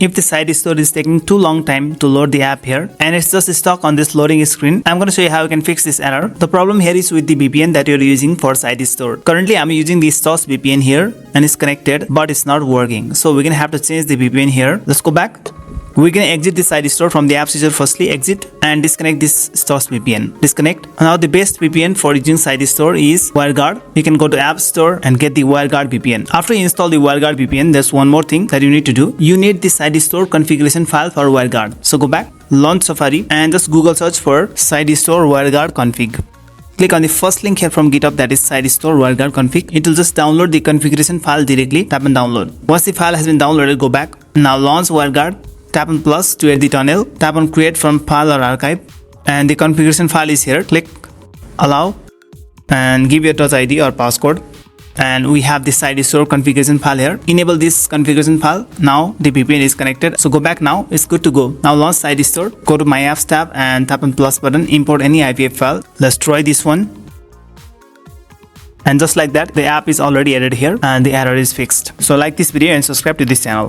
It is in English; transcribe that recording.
If the Sidestore is taking too long time to load the app here and it's just stuck on this loading screen, I'm going to show you how you can fix this error. The problem here is with the VPN that you're using for Sidestore. Currently I'm using the Stos VPN here and it's connected but it's not working. So we're going to have to change the VPN here. Let's go back. We're going to exit the Sidestore from the app switcher. Firstly exit and disconnect this Stos VPN. Disconnect. Now the best VPN for using Sidestore is WireGuard. You can go to App Store and get the WireGuard VPN. After you install the WireGuard VPN, there's one more thing that you need to do. You need the Sidestore configuration file for WireGuard. So go back, launch Safari and just Google search for Sidestore WireGuard config. Click on the first link here from GitHub, that is Sidestore WireGuard config. It will just download the configuration file directly. Tap on download. Once the file has been downloaded, go back. Now launch WireGuard. Tap on plus to add the tunnel. Tap on create from file or archive. And the configuration file is here. Click allow and give your touch ID or passcode. And we have the Sidestore configuration file here. Enable this configuration file. Now the VPN is connected. So go back now. It's good to go. Now launch Sidestore. Go to My Apps tab and tap on plus button. Import any IPF file. Let's try this one. And just like that, the app is already added here and the error is fixed. So like this video and subscribe to this channel.